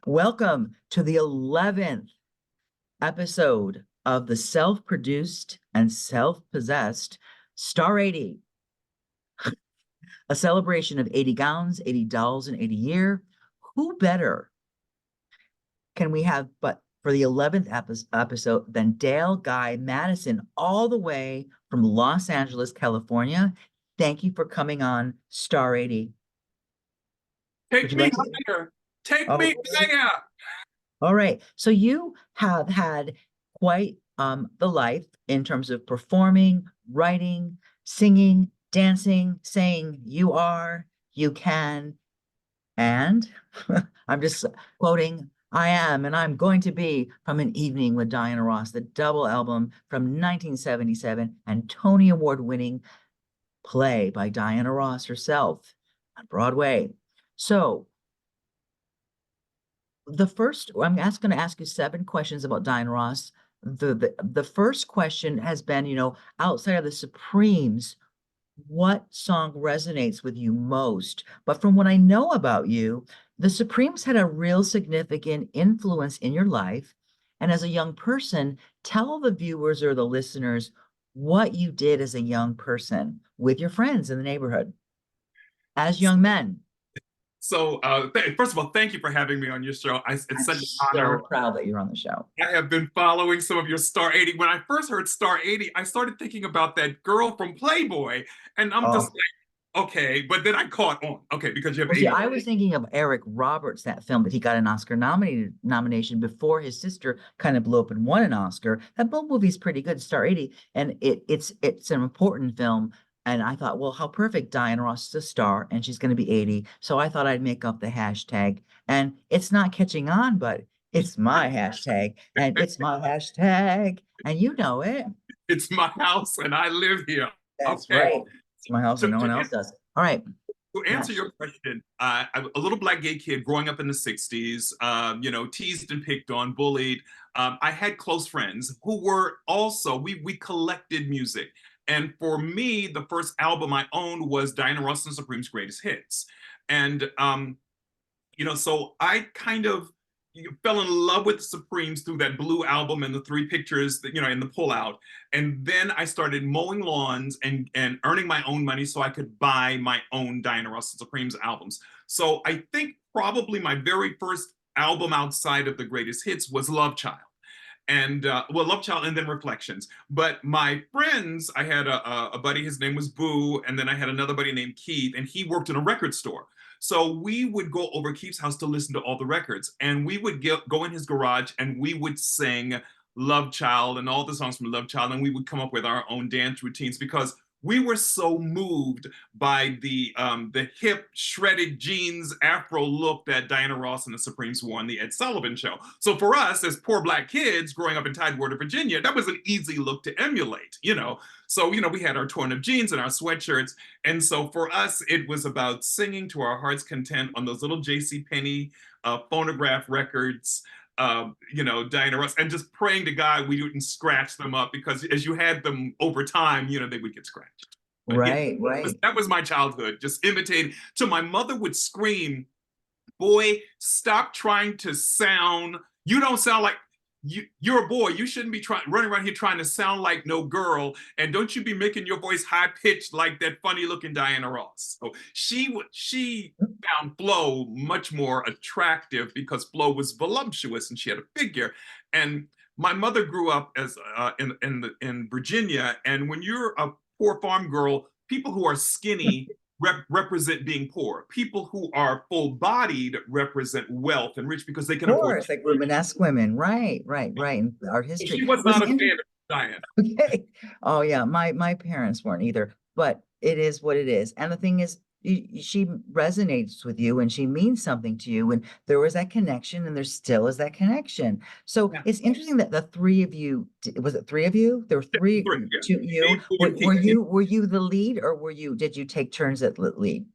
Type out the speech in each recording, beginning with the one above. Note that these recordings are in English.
Welcome to the 11th episode of the self-produced and self-possessed Star 80, a celebration of 80 gowns, 80 dolls, and 80 year. Who better can we have but for the 11th episode than Dale Guy Madison, all the way from Los Angeles, California? Thank you for coming on Star 80. Would Take you me like to? higher. Take Oh, me higher. all right. So you have had quite the life in terms of performing, writing, singing, dancing, saying you are, you can, and I'm just quoting, I am and I'm going to be from An Evening with Diana Ross, the double album from 1977 and Tony Award winning play by Diana Ross herself on Broadway. So I'm going to ask you 7 questions about Diana Ross. The first question has been, outside of the Supremes, what song resonates with you most? But from what I know about you, the Supremes had a real significant influence in your life. And as a young person, tell the viewers or the listeners what you did as a young person with your friends in the neighborhood as young men. So, first of all, thank you for having me on your show. It's I'm such an so honor. proud that you're on the show. I have been following some of your Star 80. When I first heard Star 80, I started thinking about that girl from Playboy. And I'm just Oh, like, okay. But then I caught on. Okay, because you have well, see, 80. I was thinking of Eric Roberts, that film that he got an Oscar nomination before his sister kind of blew up and won an Oscar. That both movie's pretty good, Star 80, and it's an important film. And I thought, well, how perfect, Diana Ross is a star, and she's going to be 80. So I thought I'd make up the hashtag, and it's not catching on, but it's my hashtag, and it's my hashtag, and you know it. It's my house and I live here. That's Okay. right. It's my house, To, and no to, one else does. All right. to answer Yes. your question, I'm a little black gay kid growing up in the 60s, teased and picked on, bullied. I had close friends who were also, we collected music. And for me, the first album I owned was Diana Ross and Supreme's Greatest Hits. And so I kind of fell in love with the Supremes through that blue album and the 3 pictures, in the pullout. And then I started mowing lawns and earning my own money so I could buy my own Diana Ross and Supremes albums. So I think probably my very first album outside of the greatest hits was Love Child. And Love Child and then Reflections. But my friends, I had a buddy, his name was Boo, and then I had another buddy named Keith, and he worked in a record store. So we would go over Keith's house to listen to all the records, and we would go in his garage and we would sing Love Child and all the songs from Love Child, and we would come up with our own dance routines because we were so moved by the hip shredded jeans afro look that Diana Ross and the Supremes wore on the Ed Sullivan Show. So for us as poor black kids growing up in Tidewater, Virginia, that was an easy look to emulate. So we had our torn up jeans and our sweatshirts, and so for us it was about singing to our heart's content on those little J.C. Penney phonograph records, Diana Ross, and just praying to God we didn't scratch them up because as you had them over time, they would get scratched. But yeah, Right, right. that was my childhood, just imitating. So my mother would scream, "Boy, stop trying to sound. You don't sound like you're a boy. You shouldn't be running around here trying to sound like no girl. And don't you be making your voice high pitched like that funny looking Diana Ross." So she found Flo much more attractive because Flo was voluptuous and she had a figure. And my mother grew up as in Virginia, and when you're a poor farm girl, people who are skinny represent being poor. People who are full-bodied represent wealth and rich because they can Of afford. course, like Rubenesque women. Right, right, right. In art So history. she was not a fan of Diana. Okay. Oh yeah, my parents weren't either, but it is what it is. And the thing is, she resonates with you and she means something to you. And there was that connection, and there still is that connection. So Yeah. it's interesting that the three of you, was it three of you? There were three, Three, yeah. two you. Were you the lead, or did you take turns at lead?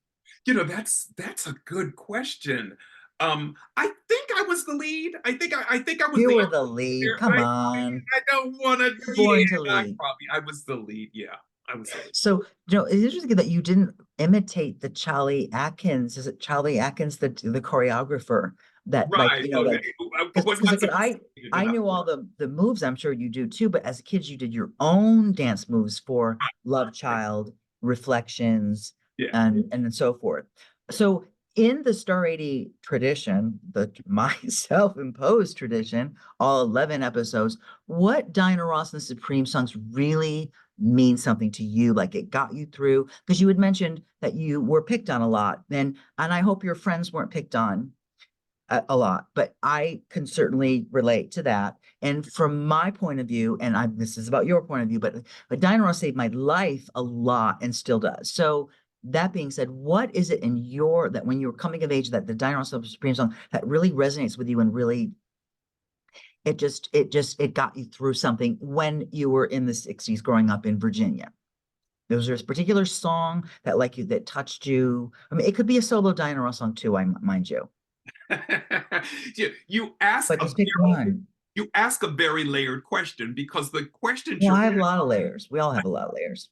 That's a good question. I think I was the lead. I think I was You the were the lead. Come right. on. I don't want to. You're Yeah, born to lead. I was the lead. Yeah, I was the lead. So, it's interesting that you didn't imitate the Charlie Atkins. Is it Charlie Atkins, the choreographer that like, Right. you know, Okay. like I was because not like sophisticated I enough. knew all the moves, I'm sure you do too, but as kids you did your own dance moves for Love Child, Reflections, Yeah. and so forth. So in the Star 80 tradition, the my self-imposed tradition, all 11 episodes, what Diana Ross and the Supreme songs really mean something to you, like it got you through? Because you had mentioned that you were picked on a lot, and I hope your friends weren't picked on a lot, but I can certainly relate to that. And from my point of view, and this is about your point of view, but Diana Ross saved my life a lot and still does. So that being said, what is it in your that when you were coming of age that the Diana Ross Supreme song that really resonates with you and really it got you through something when you were in the 60s growing up in Virginia? Was there a particular song that like you that touched you? I mean, it could be a solo Diana Ross song too, I mind you. You ask But just pick one. you ask a very layered question because the questions Well, you're I have a lot of layers. We all have a lot of layers.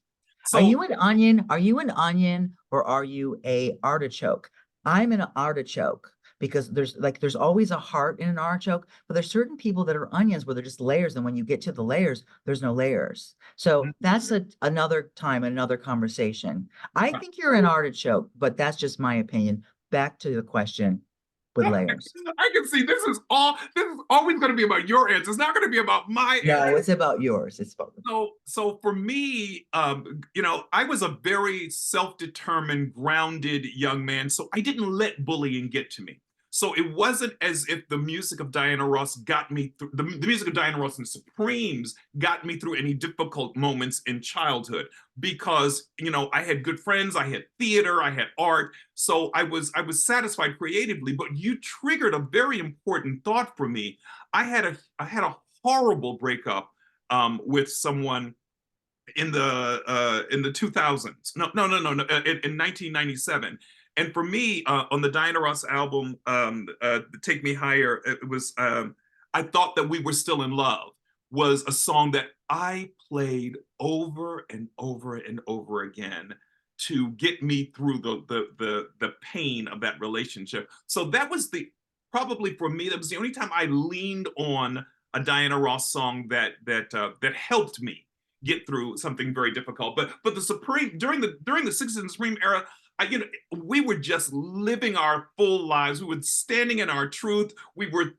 Are so you an onion? Are you an onion or are you a artichoke? I'm an artichoke because there's always a heart in an artichoke, but there's certain people that are onions where they're just layers, and when you get to the layers, there's no layers. So that's another time, another conversation. I think you're an artichoke, but that's just my opinion. Back to the question with layers. I can see this is always going to be about your answer. It's not going to be about my answer. No, it's about yours. It's about So for me, I was a very self-determined, grounded young man. So I didn't let bullying get to me. So it wasn't as if the music of Diana Ross got me through the music of Diana Ross and the Supremes got me through any difficult moments in childhood because I had good friends, I had theater, I had art, so I was satisfied creatively. But you triggered a very important thought for me. I had a horrible breakup with someone in the 2000s. No, in 1997. And for me, on the Diana Ross album, "Take Me Higher," it was "I Thought That We Were Still in Love" was a song that I played over and over and over again to get me through the pain of that relationship. So that was the probably for me that was the only time I leaned on a Diana Ross song that helped me get through something very difficult. But the Supreme during the '60s and Supreme era, we were just living our full lives. We were standing in our truth. We were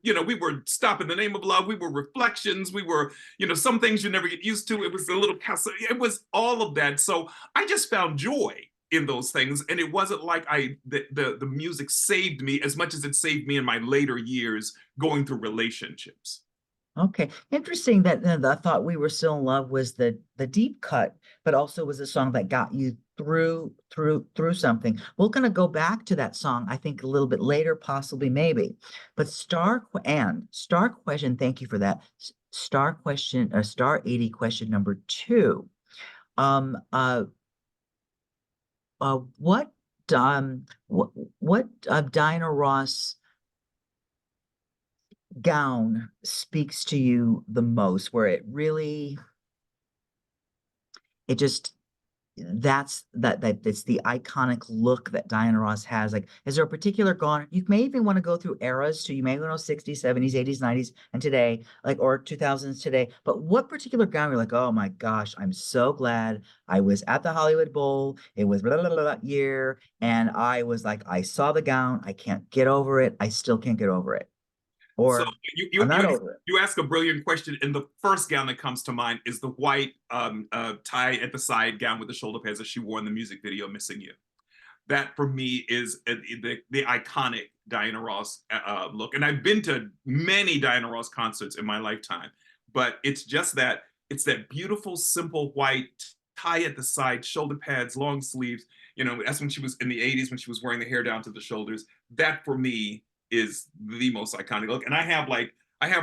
Stop in the Name of Love. We were Reflections. We were, some things you never get used to. It was a little castle. It was all of that. So I just found joy in those things, and it wasn't like the music saved me as much as it saved me in my later years going through relationships. Okay, interesting that I thought We Were Still in Love was the deep cut, but also was a song that got you through something. We're gonna go back to that song, I think, a little bit later, possibly, maybe. But Star Question, thank you for that. Star Question, Star 80 question number two. Um, uh, what Diana Ross gown speaks to you the most, where it just that it's the iconic look that Diana Ross has. Like, is there a particular gown? You may even want to go through eras too. You may want to 60s, 70s, 80s, 90s, and today, like, or 2000s today. But what particular gown you're like, oh my gosh, I'm so glad I was at the Hollywood Bowl. It was blah, blah, blah, blah, year, and I was like, I saw the gown. I can't get over it. I still can't get over it. So Or you I'm you not you over it. you ask a brilliant question, and the first gown that comes to mind is the white tie at the side gown with the shoulder pads that she wore in the music video "Missing You." That for me is the iconic Diana Ross look. And I've been to many Diana Ross concerts in my lifetime, but it's that beautiful, simple white tie at the side, shoulder pads, long sleeves. That's when she was in the '80s when she was wearing the hair down to the shoulders. That for me is the most iconic look. And I have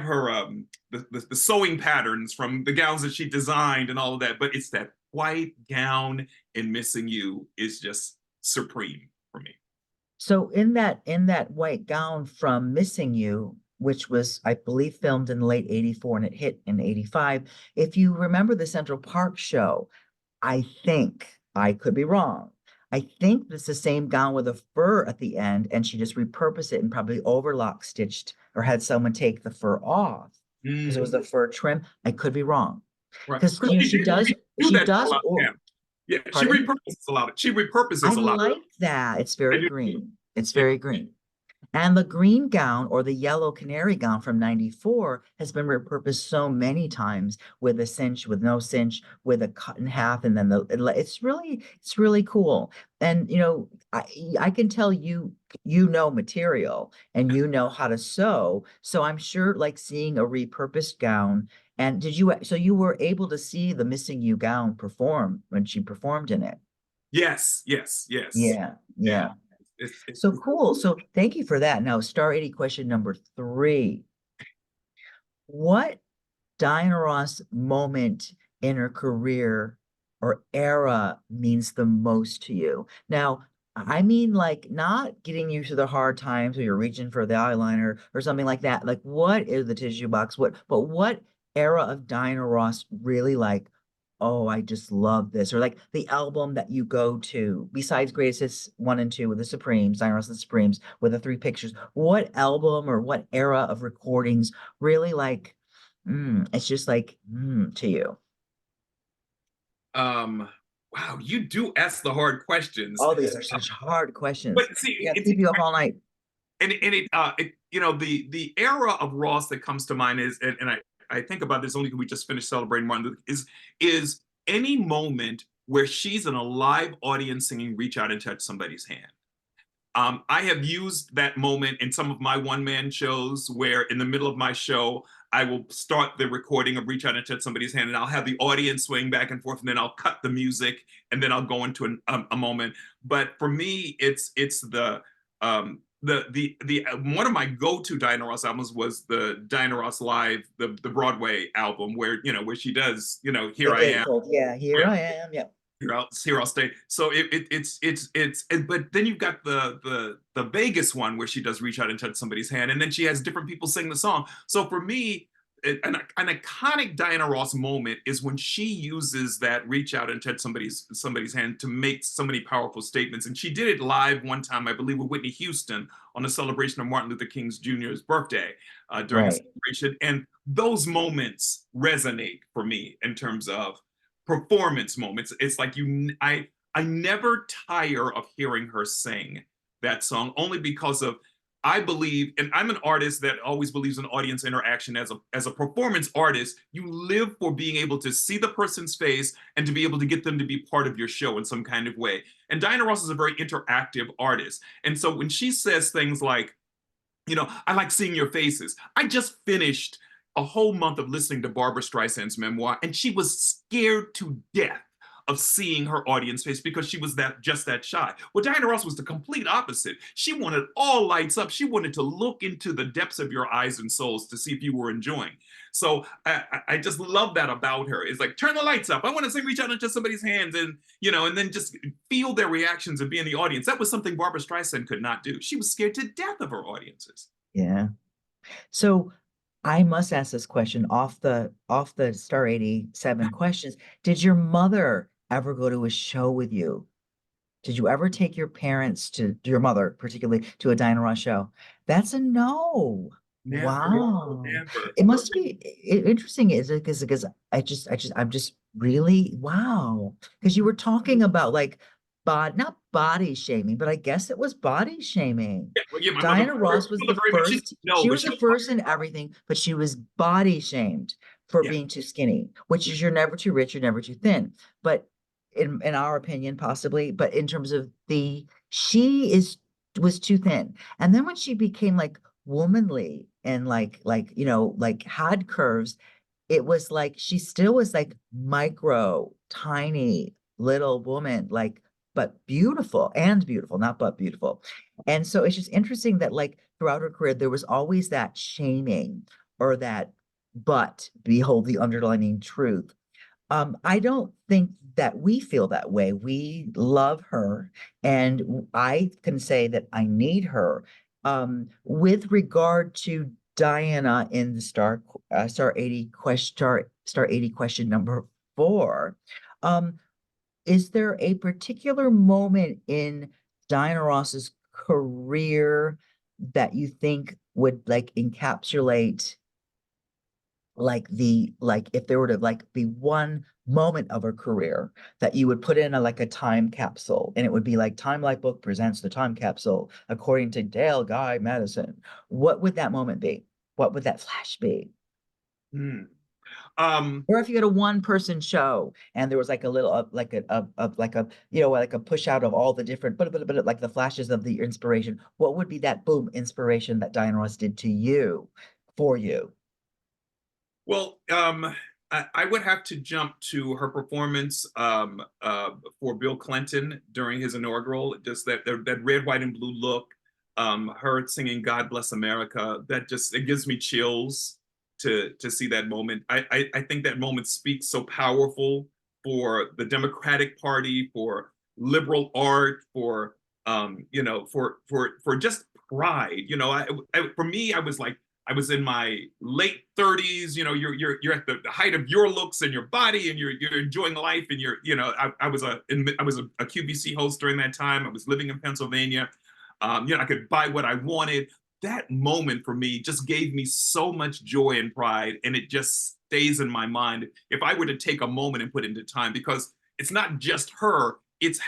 her the sewing patterns from the gowns that she designed and all of that, but it's that white gown in "Missing You" is just supreme for me. So in that white gown from Missing You, which was, I believe, filmed in late 84 and it hit in 85. If you remember the Central Park show, I think I could be wrong. I think it's the same gown with a fur at the end, and she just repurposed it and probably overlock stitched or had someone take the fur off because it was Mm, the fur trim. I could be wrong right. because Well, she did redo she that does. a lot. Oh, Yeah. Yeah. She pardon? repurposes a lot. She I repurposes a lot. like that. It's I very do. green. It's Yeah. very green. And the green gown or the yellow canary gown from 94 has been repurposed so many times with a cinch, with no cinch, with a cut in half, and then it's really cool. And I can tell you know material and you know how to sew. So I'm sure like seeing a repurposed gown. And so you were able to see the Missing You gown perform when she performed in it? Yes. Yes. Yes. Yeah, Yeah. yeah. It's So cool. So thank you for that. Now, Star 80 question number 3. What Diana Ross moment in her career or era means the most to you? Now, I mean, like, not getting you through the hard times where you're reaching for the eyeliner or something like that. Like, what is the tissue box? But what era of Diana Ross really like, oh, I just love this? Or like the album that you go to, besides Greatest Hits 1 and 2 with the Supremes, Diana Ross and the Supremes with the 3 pictures, what album or what era of recordings really like, it's just like, to you? um wow, you do ask the hard questions. Oh, these are such hard questions. But see, Yeah, keep you up all night. the era of Ross that comes to mind is, and I think about this only because we just finished celebrating Martin Luther, is any moment where she's in a live audience singing "Reach Out and Touch Somebody's Hand." I have used that moment in some of my one man shows where, in the middle of my show, I will start the recording of Reach Out and Touch Somebody's Hand, and I'll have the audience swaying back and forth, and then I'll cut the music, and then I'll go into a moment. But for me, it's the one of my go-to Diana Ross albums was the Diana Ross Live, the Broadway album, where where she does, The Here I Am, gatefold. Yeah, here I am. Yeah. here I'll stay. So but then you've got the Vegas one where she does Reach Out and Touch Somebody's Hand, and then she has different people sing the song. So for me, an iconic Diana Ross moment is when she uses that Reach Out and Touch somebody's hand to make so many powerful statements. And she did it live one time, I believe, with Whitney Houston on a celebration of Martin Luther King Jr.'s birthday, during a Right. celebration. And those moments resonate for me in terms of performance moments. It's like I never tire of hearing her sing that song, only because of, I believe, and I'm an artist that always believes in audience interaction. As a performance artist, you live for being able to see the person's face and to be able to get them to be part of your show in some kind of way. And Diana Ross is a very interactive artist. And so when she says things like, I like seeing your faces. I just finished a whole month of listening to Barbara Streisand's memoir, and she was scared to death of seeing her audience face because she was that shy. Well, Diana Ross was the complete opposite. She wanted all lights up. She wanted to look into the depths of your eyes and souls to see if you were enjoying. So I just love that about her. It's like, turn the lights up. I want to say reach out into somebody's hands, and then just feel their reactions and be in the audience. That was something Barbara Streisand could not do. She was scared to death of her audiences. Yeah. So I must ask this question off the Star 87 questions. Did your mother ever go to a show with you? Did you ever take your parents your mother particularly, to a Diana Ross show? That's a no. Never, Wow. never. It must be interesting, is it? Because I'm just really, wow. Because you were talking about like not body shaming, but I guess it was body shaming. Yeah, well, yeah, Diana Ross was my the mother very much, she first, didn't know, she but was she the was, first in everything, but she was body shamed for yeah, being too skinny, which is you're never too rich, you're never too thin. But in our opinion, possibly, but in terms of she was too thin. And then when she became like womanly and like had curves, it was like she still was like micro, tiny little woman, like but beautiful, not but beautiful. And so it's just interesting that like throughout her career, there was always that shaming or that, but behold the underlining truth. I don't think that we feel that way. We love her, and I can say that I need her. With regard to Diana in the Star 80 question number 4, um, is there a particular moment in Diana Ross's career that you think would like encapsulate like if there were to like be one moment of her career that you would put in a like a time capsule and it would be like Time Life Book presents the time capsule according to Dale Guy Madison, what would that moment be? What would that flash be? Hmm. Um, Or if you had a one person show and there was like a little like like a you know like a push out of all the different but like the flashes of the inspiration, what would be that boom inspiration that Diana Ross did to you for you? well, I would have to jump to her performance for Bill Clinton during his inaugural. Just that red, white, and blue look, her singing "God Bless America." That just it gives me chills to see that moment. I think that moment speaks so powerful for the Democratic Party, for liberal art, for for just pride. For me, I was like I was in my late 30s. You're at the height of your looks and your body, and you're enjoying life. And I was a QVC host during that time. I was living in Pennsylvania. I could buy what I wanted. That moment for me just gave me so much joy and pride, and it just stays in my mind. If I were to take a moment and put it into time, because it's not just her, it's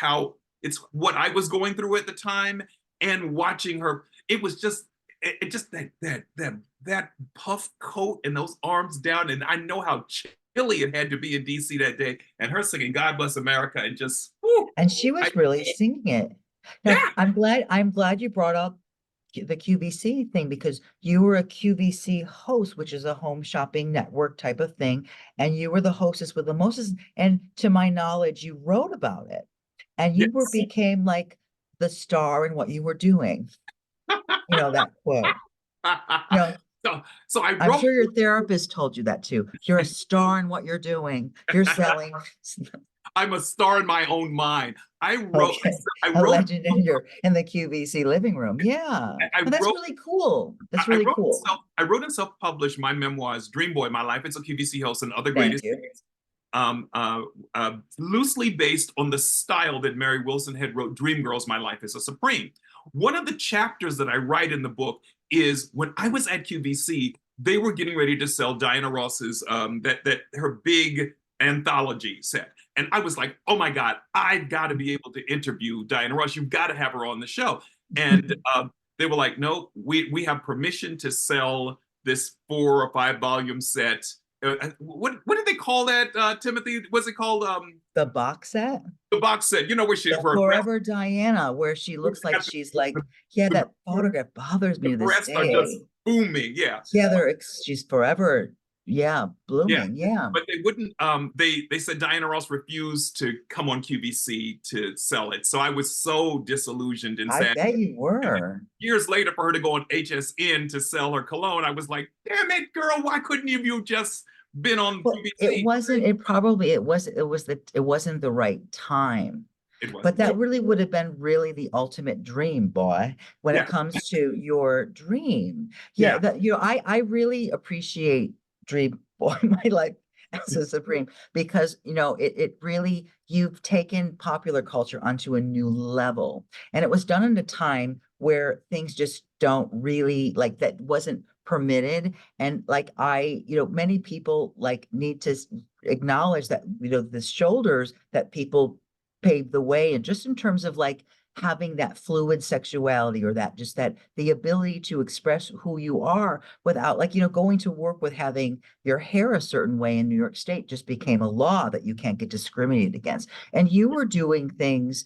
what I was going through at the time, and watching her. It was just it just that puff coat and those arms down, and I know how chilly it had to be in DC that day, and her singing "God Bless America" and just whew, And she I was really singing it. Now, yeah I'm glad you brought up the QVC thing because you were a QVC host, which is a home shopping network type of thing, and you were the hostess with the mostest. And to my knowledge, you wrote about it, and you were yes. became like the star in what you were doing. You know that quote. You know, so I I'm wrote. sure your therapist told you that too. You're a star in what you're doing. You're selling. I'm a star in my own mind. I wrote. Okay. I A wrote. legend in the QVC living room. Yeah. I But that's wrote. really cool. That's I really wrote and cool. self. I wrote and self-published my memoirs, Dream Boy, My Life. It's a QVC host and other Thank greatest you. hits. Loosely based on the style that Mary Wilson had wrote Dreamgirls, My Life is a Supreme. One of the chapters that I write in the book is when I was at QVC, they were getting ready to sell Diana Ross's that her big anthology set. And I was like, oh my God, I've got to be able to interview Diana Ross. You've got to have her on the show. And they were like, no, we have permission to sell this 4 or 5 volume set. What did they call that, Timothy? Was it called The box set, the box set? You know where she the her Forever Diana, where she looks like she's like, yeah, that photograph bothers me the to this breasts are just day. booming. Yeah, Yeah, she's forever, yeah, yeah. blooming. Yeah. But they wouldn't. They said Diana Ross refused to come on QVC to sell it. So I was so disillusioned and I sad. bet you And then were. years later, for her to go on HSN to sell her cologne, I was like, damn it, girl, why couldn't you just been on Well, it QVC? wasn't, it wasn't the right time. It But wasn't. that really would have been really the ultimate dream, boy, when it Yeah, comes to your dream. Yeah, yeah. that I really appreciate Dream Boy My Life as a Supreme because it really you've taken popular culture onto a new level. And it was done in a time where things just don't really like that wasn't permitted. And like many people like need to acknowledge that, the shoulders that people paved the way and just in terms of like having that fluid sexuality or that just that the ability to express who you are without like going to work with having your hair a certain way in New York State just became a law that you can't get discriminated against, and you were doing things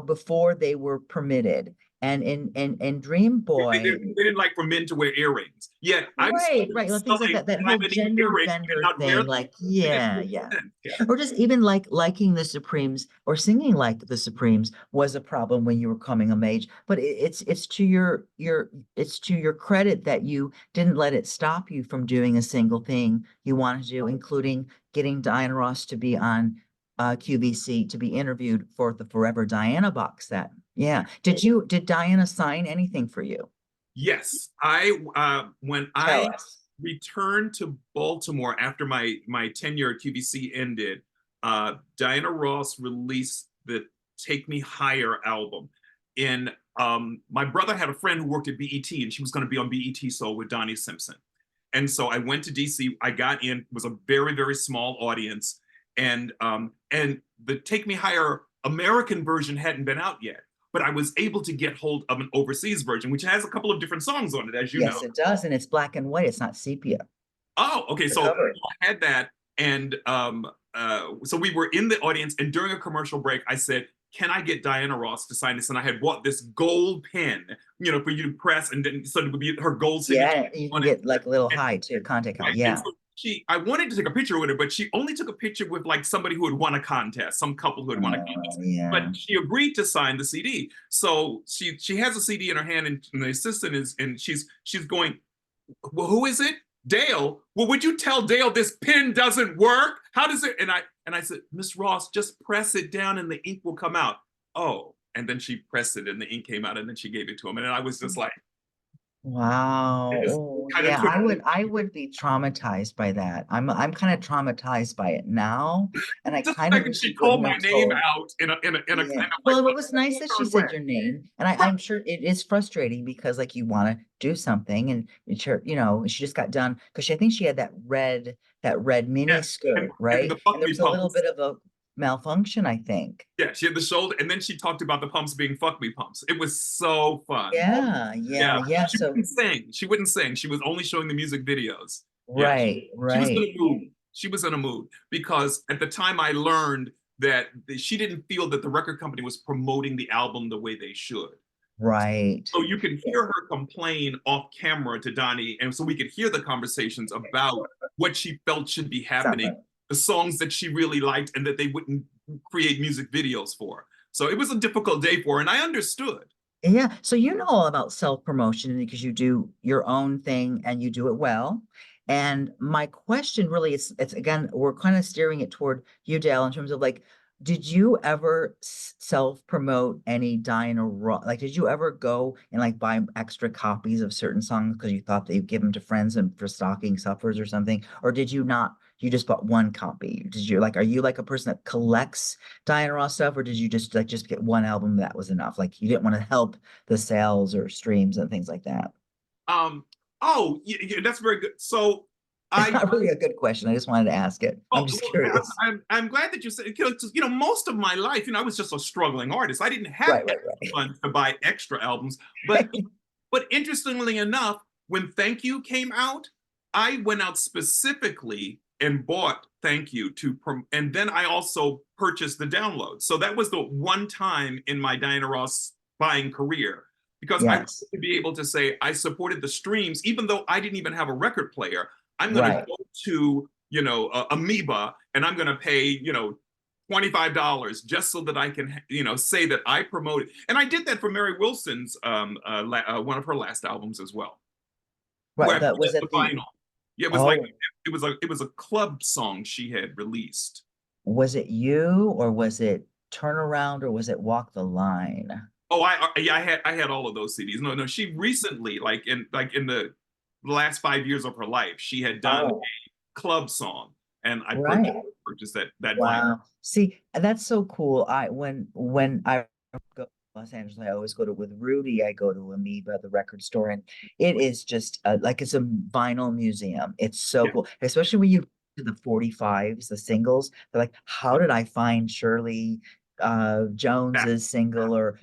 before they were permitted, and in Dream Boy. They didn't like for men to wear earrings. Yet I'm Right, like things like selling that whole diamond gender earrings and bender not wear thing, them. like, It didn't yeah, make yeah. sense. Yeah. Or just even like liking the Supremes or singing like the Supremes was a problem when you were coming of age. But it's to your credit that you didn't let it stop you from doing a single thing you wanted to do, including getting Diana Ross to be on QVC to be interviewed for the Forever Diana box set. Yeah. Did Diana sign anything for you? Yes, I when Tell I us. returned to Baltimore after my tenure at QVC ended, Diana Ross released the Take Me Higher album. In My brother had a friend who worked at BET, and she was going to be on BET Soul with Donnie Simpson. And so I went to DC. I got in, it was a very, very small audience, and the Take Me Higher American version hadn't been out yet. But I was able to get hold of an overseas version, which has a couple of different songs on it, as you know. Yes, it does, and it's black and white. It's not sepia. Oh, okay. The So cover. I had that, and so we were in the audience, and during a commercial break, I said, "Can I get Diana Ross to sign this?" And I had bought this gold pen, for you to press, and then so it would be her gold signature Yeah, you can on it. get like a little high too, contact high. Right. And Yeah. so I wanted to take a picture with her, but she only took a picture with like somebody who had won a contest, some couple who had won a contest. Yeah. But she agreed to sign the CD. So she has a CD in her hand, and the assistant is, and she's going, "Well, who is it? Dale. Well, would you tell Dale this pen doesn't work? How does it?" And I said, "Miss Ross, just press it down and the ink will come out." Oh, and then she pressed it and the ink came out, and then she gave it to him. And I was just like, Wow. it just Oh, kind of yeah, took I would be traumatized by that. I'm kind of traumatized by it now, and I just the kind of fact that wish she she called wouldn't my have name told. out in a Yeah. kind of like Well, it was nice that she absurd way. said your name, and I'm sure it is frustrating because like you want to do something, and it's her, she just got done because I think she had that red mini Yes, and, skirt, and the right? fuck And there me was a little pumps. bit of a malfunction, I think. Yeah, she had the shoulder, and then she talked about the pumps being fuck me pumps. It was so fun. Yeah, yeah, Yeah, yeah. she So wouldn't sing. She wouldn't sing. She was only showing the music videos. Yeah, right, she was in right, a mood. She was in a mood because at the time I learned that she didn't feel that the record company was promoting the album the way they should. right. So you could hear her complain off camera to Donnie, and so we could hear the conversations about what she felt should be happening, Something. the songs that she really liked, and that they wouldn't create music videos for. So it was a difficult day for her, and I understood. Yeah, so you know all about self-promotion because you do your own thing and you do it well. And my question really is, it's again, we're kind of steering it toward you, Dale, in terms of like, did you ever self-promote any Diana Ross? Like, did you ever go and like buy extra copies of certain songs because you thought that you'd give them to friends and for stocking stuffers or something? Or did you not? You just bought one copy? Did you like, are you like a person that collects Diana Ross stuff, or did you just get one album that was enough? Like you didn't want to help the sales or streams and things like that. Um, oh, yeah, that's very good. So It's I not really a good question. I just wanted to ask it. I'm Oh, just well, curious. I'm glad that you said, most of my life, I was just a struggling artist. I didn't have Right, right, funds to buy extra albums, but right. but interestingly enough, when Thank You came out, I went out specifically and bought Thank You and then I also purchased the download. So that was the one time in my Diana Ross buying career because I wanted Yes, to be able to say I supported the streams, even though I didn't even have a record player. I'm going to right, go to Amoeba, and I'm going to pay, $25 just so that I can, say that I promoted. And I did that for Mary Wilson's one of her last albums as well, where right. I put That was the it the vinyl. Yeah, it was like oh, it was a club song she had released. was it you or was it Turnaround or was it Walk the Line? Oh, yeah, I had all of those CDs. No, no, she recently, like in the last 5 years of her life, she had done Oh, a club song, and I right. purchased that vinyl. Wow. See, that's so cool. When I go to Los Angeles, I always go to with Rudy, I go to Amoeba, the record store, and it is just like it's a vinyl museum. It's so Yeah, cool, especially when you to the 45s, the singles. They're like, how did I find Shirley that. Jones's single or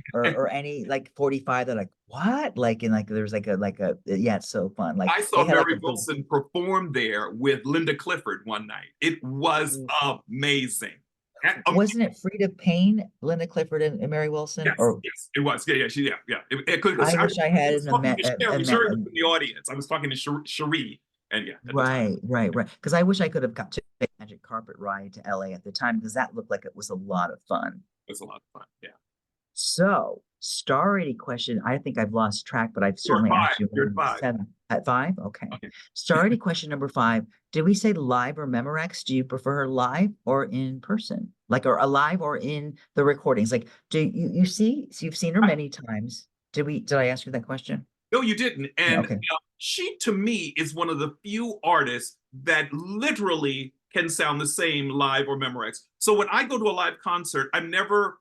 any like 45? They're like, what? Like and like there's like a yeah, it's so fun. Like I they saw had like Mary a big Wilson perform there with Linda Clifford one night. It was amazing. wasn't it Frida Payne, Linda Clifford, and Mary Wilson? Yes, Or yes, it was. Yeah, yeah, yeah. I I wish I had was an talking to Sherry. Sherry was amendment. in the audience. I was talking to Cherie, and yeah, at the time, Right, right, right. Because I wish I could have got to a magic carpet ride to LA at the time because that looked like it was a lot of fun. it was a lot of fun. Yeah. So, star rating question. I think I've lost track, but I've You're at certainly five. asked you You're at maybe five. seven at five. Okay. Okay. Star rating question number five. Did we say live or Memorex? Do you prefer her live or in person? Like or alive or in the recordings? Like, do you see? So you've seen her many times. Did I ask you that question? No, you didn't. Yeah, And okay. she, to me, is one of the few artists that literally can sound the same live or Memorex. So when I go to a live concert, I never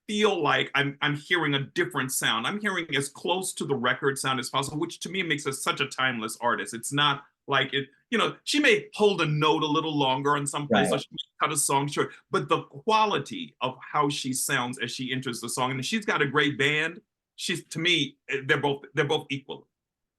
feel like I'm hearing a different sound. I'm hearing as close to the record sound as possible, which to me makes her such a timeless artist. It's not like it, you know, she may hold a note a little longer in some place, or Right. she may cut a song short, but the quality of how she sounds as she enters the song, and if she's got a great band, she's, to me, they're both equal.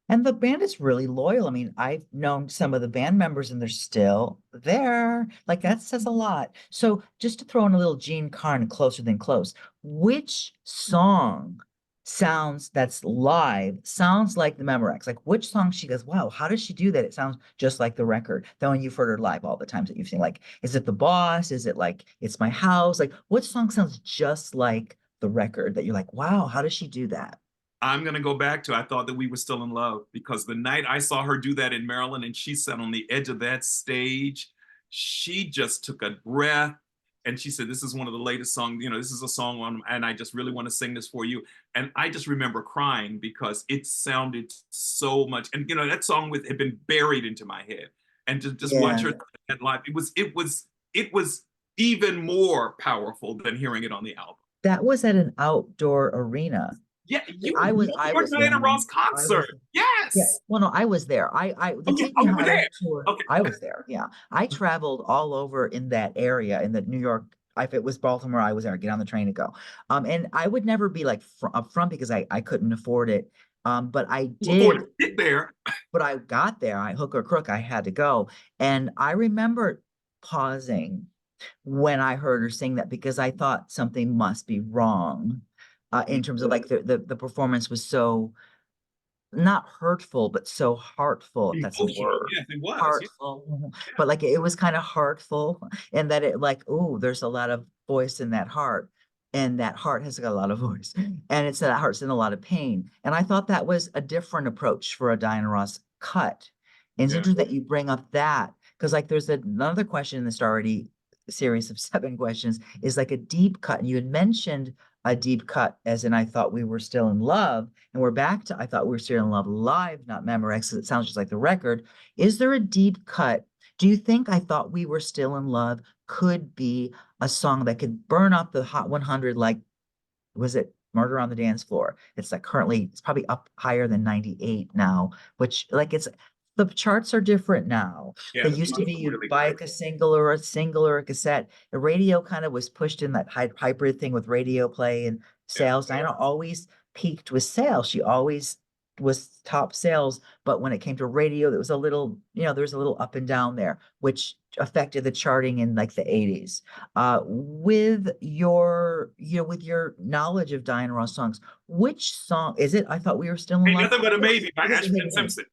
And the band is really loyal. I mean, I've known some of the band members and they're still there. Like that says a lot. So just to throw in a little Gene Carn, Closer Than Close, which song sounds that's live sounds like the Memorex? Like which song she goes, wow, how does she do that? It sounds just like the record. Though when you've heard her live all the times that you've seen, like, is it The Boss? Is it like It's My House? Like what song sounds just like the record that you're like, wow, how does she do that? I'm going to go back to I thought that we were still in love, because the night I saw her do that in Maryland and she sat on the edge of that stage, she just took a breath and she said, "This is one of the latest songs, you know, this is a song on, and I just really want to sing this for you." And I just remember crying because it sounded so much. And, you know, that song had been buried into my head. And to just watch Yeah. her live, it was even more powerful than hearing it on the album. That was at an outdoor arena. Yeah, I you're was there, Diana man. Ross I was concert. yeah. Yes. Well, no, I was there. The Oh, yeah. Take Oh, Me you were there. Higher tour. Okay. I was there. Yeah, I traveled all over in that area in the New York. If it was Baltimore, I was there. Get on the train to go. And I would never be like up front because I couldn't afford it. But I Before did. you get there, But I got there. I hook or crook. I had to go, and I remember pausing when I heard her sing that because I thought something must be wrong in terms of like the performance was so not hurtful, but so heartful, if that's a emotional. word. Yes, it was. Yeah. Heartful. But like it was kind of heartful and that it like, oh, there's a lot of voice in that heart. And that heart has got a lot of voice. And it's that heart's in a lot of pain. And I thought that was a different approach for a Diana Ross cut. And it's Yeah. interesting that you bring up that because like there's another question in this already series of 7 questions is like a deep cut. And you had mentioned a deep cut as in I thought we were still in love. And we're back to I thought we were still in love live, not Memorex, because it sounds just like the record. Is there a deep cut? Do you think I thought we were still in love could be a song that could burn up the Hot 100 like was it Murder on the Dance Floor? It's like currently it's probably up higher than 98 now, which like it's the charts are different now. Yeah, They the used to songs be were you'd really buy great. a single or a cassette. The radio kind of was pushed in that hybrid thing with radio play and Yeah. sales. Diana always peaked with sales. She always was top sales, but when it came to radio, there was a little, there was a little up and down there, which affected the charting in like the 80s. With your knowledge of Diana Ross songs, which song is it? I thought we were still in Ain't love. Nothing But a Maybe by This is Ashford a and name. Simpson.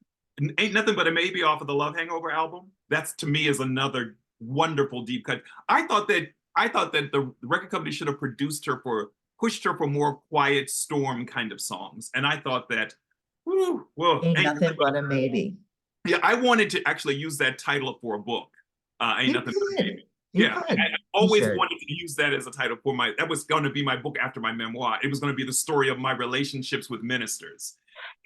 Ain't Nothing But a Maybe off of the Love Hangover album. That's, to me, is another wonderful deep cut. I thought that the record company should have pushed her for more quiet storm kind of songs. And I thought that, whew, well, Ain't nothing but a maybe. yeah, I wanted to actually use that title for a book. Ain't You Nothing But a could. Maybe. You Yeah, I could. You always should. wanted to use that as a title for that was going to be my book after my memoir. It was going to be the story of my relationships with ministers.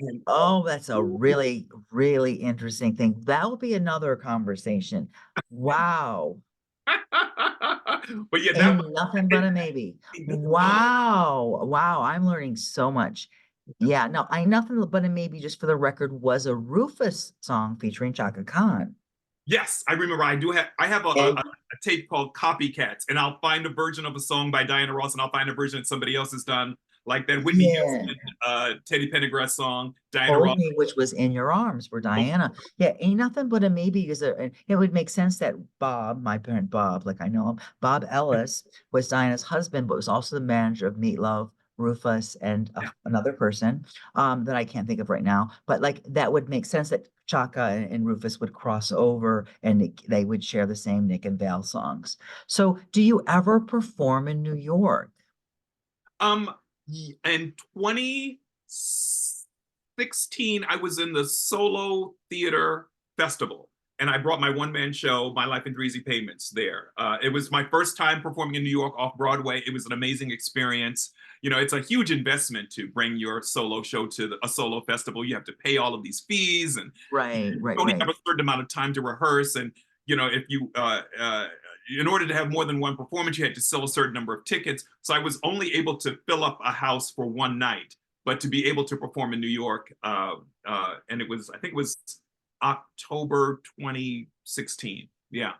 And Oh, that's a really, really interesting thing. That will be another conversation. Wow. but yeah, that Ain't nothing but a maybe. Wow. Wow. I'm learning so much. Yeah, no, I nothing but a maybe just for the record was a Rufus song featuring Chaka Khan. yes, I remember. I have And a tape called Copycats, and I'll find a version of a song by Diana Ross, and I'll find a version that somebody else has done, like that Whitney yeah, Houston, Teddy Pendergrass song, Diana Hold Ross. Me, which was In Your Arms for Diana. Yeah, ain't nothing but a maybe is and it would make sense that Bob, my parent Bob, like I know him, Bob Ellis was Diana's husband, but was also the manager of Meatloaf, Rufus, and Yeah, another person that I can't think of right now. But like that would make sense that Chaka and Rufus would cross over and they would share the same Nick and Vale songs. So, do you ever perform in New York? Um, in 2016, I was in the Solo Theater Festival, and I brought my one-man show, My Life in Dreezy Payments, there. It was my first time performing in New York off Broadway. It was an amazing experience. You know, it's a huge investment to bring your solo show to a solo festival. You have to pay all of these fees, and Right, you right, only have right. a certain amount of time to rehearse. And if you in order to have more than one performance, you had to sell a certain number of tickets. So I was only able to fill up a house for one night, but to be able to perform in New York, and I think it was October 2016. Yeah,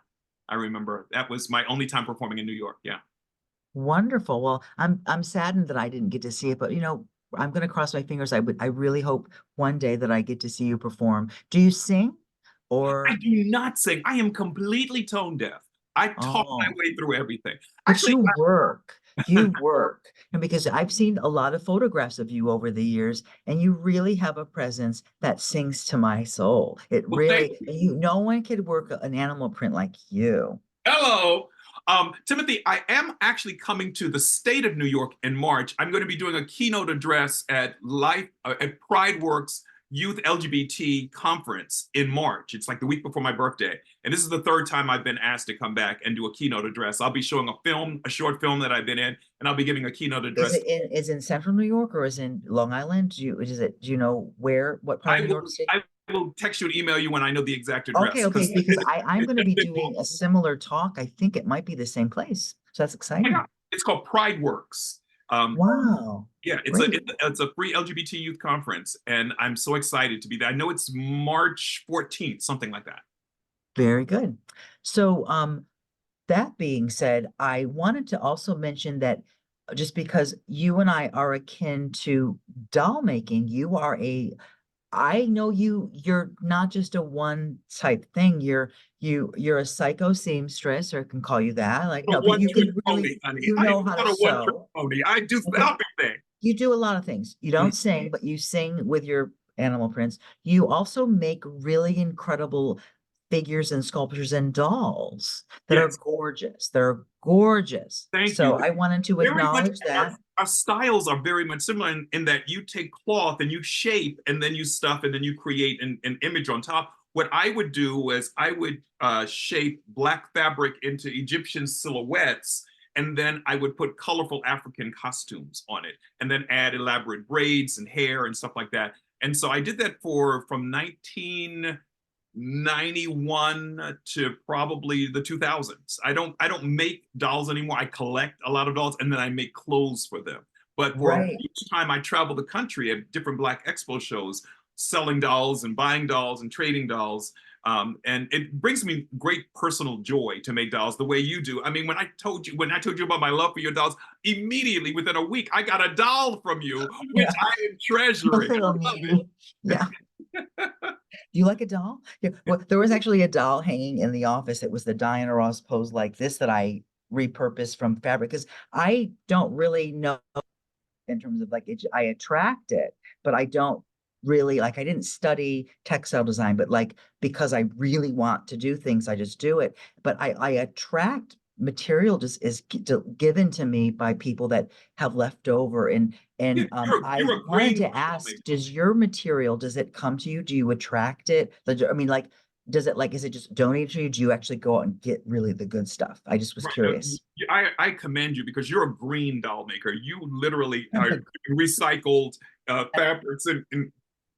I remember that was my only time performing in New York. Yeah. Wonderful. Well, I'm saddened that I didn't get to see it, but I'm going to cross my fingers. I really hope one day that I get to see you perform. Do you sing I or do not sing. I am completely tone deaf. I talk my oh, way through everything. but Actually, you work. And because I've seen a lot of photographs of you over the years, and you really have a presence that sings to my soul. It well, thank really, no one could work an animal print like you. hello. Timothy, I am actually coming to the state of New York in March. I'm going to be doing a keynote address at PrideWorks Youth LGBT Conference in March. It's like the week before my birthday. And this is the third time I've been asked to come back and do a keynote address. I'll be showing a short film that I've been in, and I'll be giving a keynote address. Is in central New York or is in Long Island? Do you know what part I of New will York State? I will text you and email you when I know the exact Okay, address okay, because because I'm going to be doing a similar talk. I think it might be the same place. So that's exciting. it's called PrideWorks. Um, Wow. Yeah, Great. it's a free LGBT youth conference, and I'm so excited to be there. I know it's March 14th, something like that. Very good. So, that being said, I wanted to also mention that just because you and I are akin to doll making, I know you're not just a one type thing. You're a psycho seamstress, or I can call you that. Like, A no, but one you trick can pony, really, honey. you I am know how to not a one trick sew. pony. I do Okay. everything. You do a lot of things. You Mm. don't sing, but you sing with your animal prints. You also make really incredible figures and sculptures and dolls that are Yes, gorgeous. They're gorgeous. thank you. So I wanted to Very much. acknowledge that. Our styles are very much similar in that you take cloth and you shape, and then you stuff, and then you create an image on top. What I would do was I would shape black fabric into Egyptian silhouettes, and then I would put colorful African costumes on it, and then add elaborate braids and hair and stuff like that. And so I did that from 1991 to probably the 2000s. I don't make dolls anymore. I collect a lot of dolls, and then I make clothes for them. But for Right. each time I travel the country at different Black Expo shows, selling dolls and buying dolls and trading dolls. And it brings me great personal joy to make dolls the way you do. I mean, when I told you about my love for your dolls, immediately within a week, I got a doll from you, which Yeah. I am A treasuring. little I love it. needy. Yeah. Do you like a doll? Yeah. Well, there was actually a doll hanging in the office. It was the Diana Ross pose like this that I repurposed from fabric because I don't really know in terms of like I attract it, but I don't really like I didn't study textile design, but like because I really want to do things, I just do it. But I attract material just given to me by people that have left over Yeah, and I you're a wanted green to ask, does your material, does it come to you? Do you attract it? I mean, like, does it like, is it just donated to you? Do you actually go out and get really the good stuff? I just was right. No, curious. I commend you because you're a green doll maker. You literally are recycled fabrics and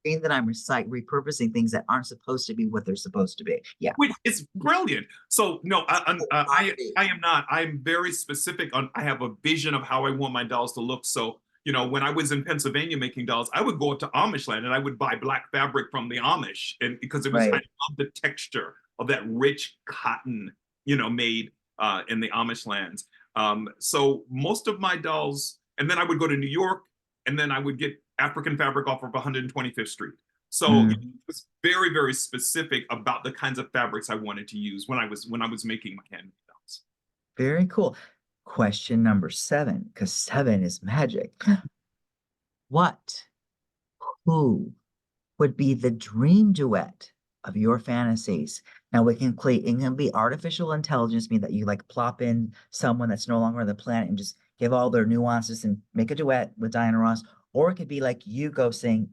Mean that I'm repurposing things that aren't supposed to be what they're supposed to be. Yeah. which is brilliant. So no, I Variety. am not. I'm very specific on. I have a vision of how I want my dolls to look. So when I was in Pennsylvania making dolls, I would go up to Amish land and I would buy black fabric from the Amish, and because I Right. love the texture of that rich cotton, made in the Amish lands. So most of my dolls, and then I would go to New York, and then I would get African fabric off of 125th Street. So it Mm, was very, very specific about the kinds of fabrics I wanted to use when I was making my handmade dolls. very cool. Question number 7, because 7 is magic. What, who would be the dream duet of your fantasies? Now it can be artificial intelligence, mean that you like plop in someone that's no longer on the planet and just give all their nuances and make a duet with Diana Ross, or it could be like you go sing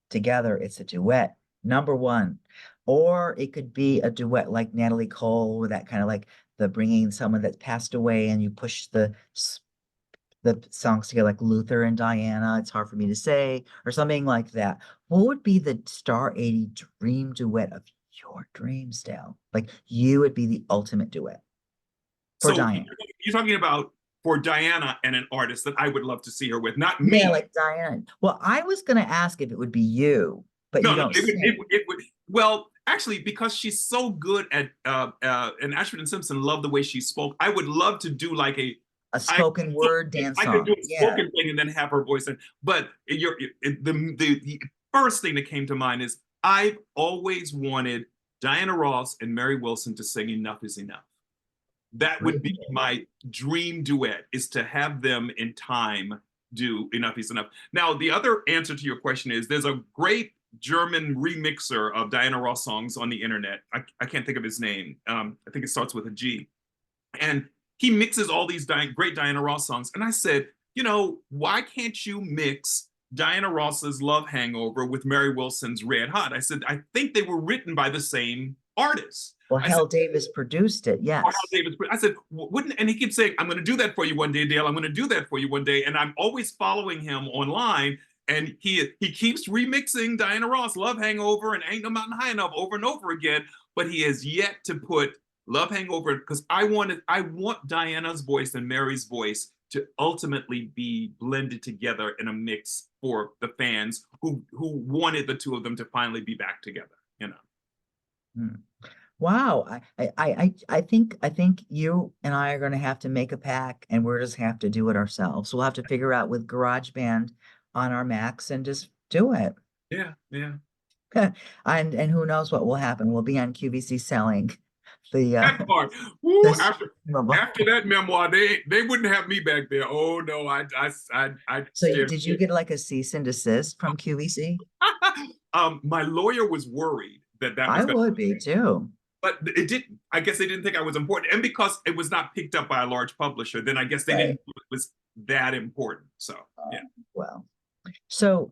together. It's a duet, number one. Or it could be a duet like Natalie Cole with that kind of like the bringing someone that's passed away and you push the songs together like Luther and Diana, it's hard for me to say, or something like that. What would be the Star 80 dream duet of your dreams, Dale. Like you would be the ultimate duet for So Diana. you're talking about for Diana and an artist that I would love to see her with, not Yeah, me. like Diana. Well, I was gonna ask if it would be you, but you No, no, don't it sing. would, it would. Well, actually, because she's so good at, and Ashford and Simpson loved the way she spoke. I would love to do like A I, spoken word dance I could do song. a Yeah. spoken thing and then have her voice in. But the first thing that came to mind is I've always wanted Diana Ross and Mary Wilson to sing "Enough Is Enough." That would be Really? my dream duet, is to have them in time do "Enough Is Enough." Now, the other answer to your question is there's a great German remixer of Diana Ross songs on the internet. I can't think of his name. I think it starts with a G. And he mixes all these great Diana Ross songs. And I said, why can't you mix Diana Ross's Love Hangover with Mary Wilson's Red Hot? I said, I think they were written by the same artist. Well, I said, Hal Davis produced it. or Hal Yes. Davis. I said, wouldn't, and he keeps saying, I'm going to do that for you one day, Dale. I'm going to do that for you one day. And I'm always following him online. And he keeps remixing Diana Ross, Love Hangover, and Ain't No Mountain High Enough over and over again. But he has yet to put Love Hangover, because I want Diana's voice and Mary's voice to ultimately be blended together in a mix for the fans who wanted the two of them to finally be back together. Hmm. Wow. I think you and I are gonna have to make a pack and we're just have to do it ourselves. We'll have to figure out with GarageBand on our Macs and just do it. Yeah, yeah. And who knows what will happen. We'll be on QVC selling the That part. Woo, this. after that memoir, they wouldn't have me back there. Oh no, I So scared. did you get like a cease and desist from QVC? My lawyer was worried that I was going to, would be too. but it didn't. I guess they didn't think I was important, and because it was not picked up by a large publisher, then I guess they didn't Right. think it was that important. So yeah. Well, so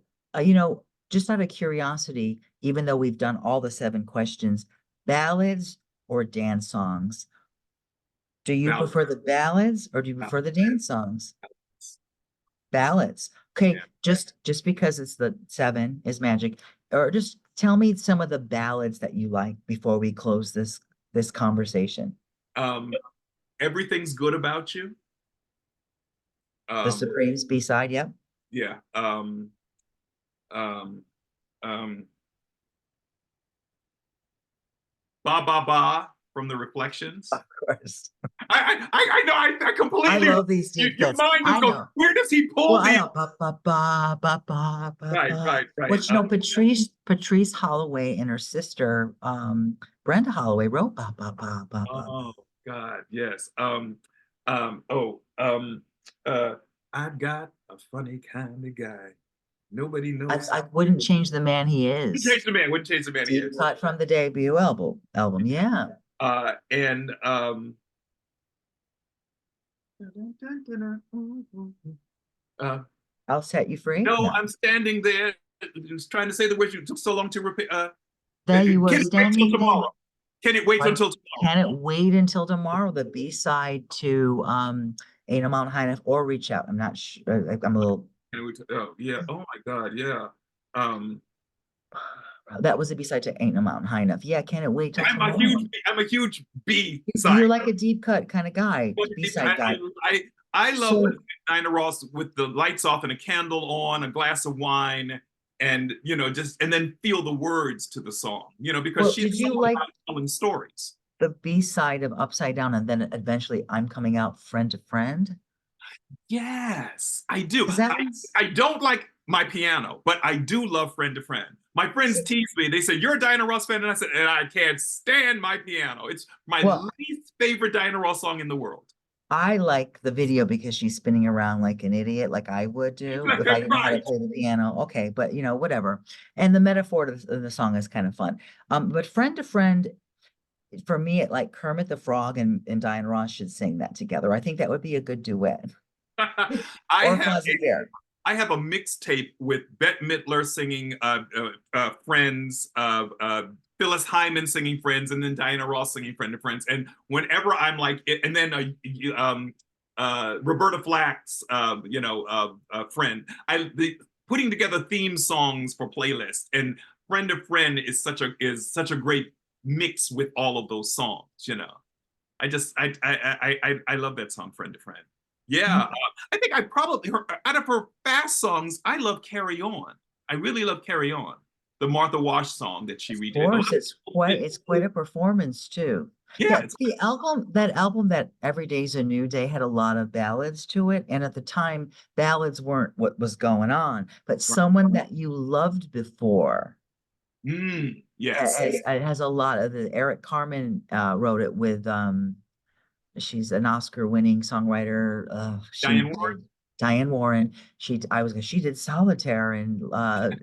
just out of curiosity, even though we've done all the 7 questions, ballads or dance songs? Do you Balance. prefer the ballads or do you prefer the dance songs? Ballads. Okay, Yeah. just because it's the 7 is magic, or just tell me some of the ballads that you like before we close this conversation. Um, Everything's good about you. The Um, Supremes B-side, yep. yeah. Um, um, Ba Ba Ba from the Reflections. Of course. I know I I completely, love these deep your cuts. mind is I going, know. where does he Well, pull I these? know. Ba, ba, ba, ba, ba, ba, Right, ba. right, right. Which, Patrice Holloway and her sister, Brenda Holloway wrote ba, ba, ba, ba, ba. Oh God, yes. Oh, uh, I've got a funny kind of guy. Nobody I, knows. I wouldn't change the man he Wouldn't is. change the man. Wouldn't change the man he Deep is. cut from the debut album. Yeah. And uh, I'll set you free. no, No. I'm standing there, just trying to say the words. You took so long to repeat. There you Can were it wait till standing there. tomorrow? Can it wait Like, until tomorrow? can it wait until tomorrow? The B-side to Ain't No Mountain High Enough or Reach Out. I'm not sure. I'm a little. Can it wait oh yeah. Oh my God. Yeah. Um, That was the B-side to Ain't No Mountain High Enough. Yeah, can it wait till tomorrow? I'm a huge B side. You're like a deep cut kind of guy, B-side guy. I love So, Diana Ross with the lights off and a candle on, a glass of wine, and just and then feel the words to the song, because well, she's did so you like about telling stories. the B-side of Upside Down and then eventually I'm Coming Out Friend to Friend? Yes, I do. Because that was, I don't like my piano, but I do love Friend to Friend. My friends see, tease me. They say, "You're a Diana Ross fan," and I said, "And I can't stand my piano. It's my well, least favorite Diana Ross song in the world." I like the video because she's spinning around like an idiot, like I would do if I didn't know how to Right. play the piano. Okay, but whatever. And the metaphor of the song is kind of fun. But Friend to Friend, for me, it like Kermit the Frog and Diana Ross should sing that together. I think that would be a good duet. I Or have Fuzzy Bear. I have a mixtape with Bette Midler singing Friends, Phyllis Hyman singing Friends, and then Diana Ross singing Friend to Friends. And whenever I'm like, and then Roberta Flack's, Friend, putting together theme songs for playlists. And Friend to Friend is such a great mixed with all of those songs, you know. I love that song, Friend to Friend. Yeah, I think I probably out of her fast songs, I love Carry On. I really love Carry On, the Martha Wash song that she Of redid. A lot course, of people did. it's quite a performance too. Yeah, Yeah, the album that Every Day's a New Day had a lot of ballads to it, and at the time, ballads weren't what was going on. But someone that you loved before, yes. it has a lot of the Eric Carmen wrote it with she's an Oscar-winning songwriter. She Diane Warren. did Diane Warren. She did Solitaire and Lord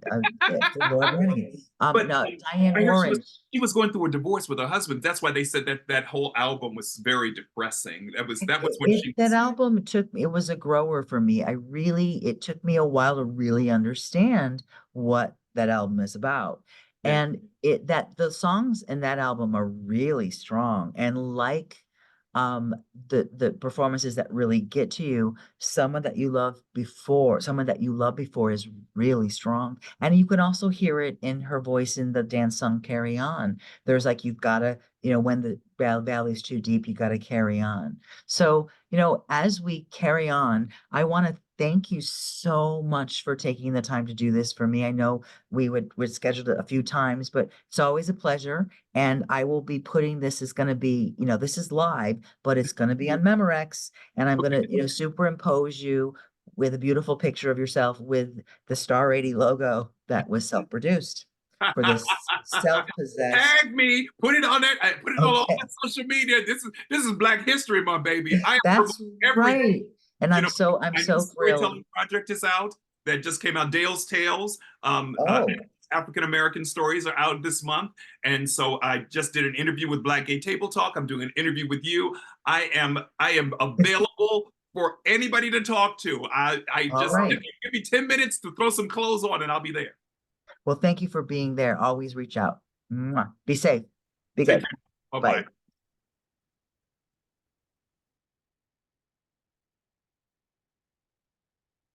Running. But No, Diane I heard Warren. she was going through a divorce with her husband. That's why they said that that whole album was very depressing. That was when she That was. album took me, it was a grower for me. It took me a while to really understand what that album is about. Yeah. And the songs in that album are really strong. And like the performances that really get to you, someone that you loved before is really strong. And you can also hear it in her voice in the dance song Carry On. There's like you've gotta, when the valley's too deep, you gotta carry on. So, as we carry on, I want to thank you so much for taking the time to do this for me. I know we'd scheduled it a few times, but it's always a pleasure. And I will be putting this is going to be, this is live, but it's going to be on Memorex, and I'm going to, superimpose you with a beautiful picture of yourself with the Star 80 logo that was self-produced for this self-possessed. Tag me, put it on that. I put it on all Okay. my social media. This is Black History, my baby. I am That's promoting everything. right. And You know, I'm my new so thrilled. storytelling project is out that just came out. Dale's Tales. Oh, African American stories are out this month, and so I just did an interview with Black Gay Table Talk. I'm doing an interview with you. I am available for anybody to talk to. I all just right. give me 10 minutes to throw some clothes on, and I'll be there. Well, thank you for being there. Always reach out. Mwah. Be safe. Be Take good. care. Bye Bye. bye.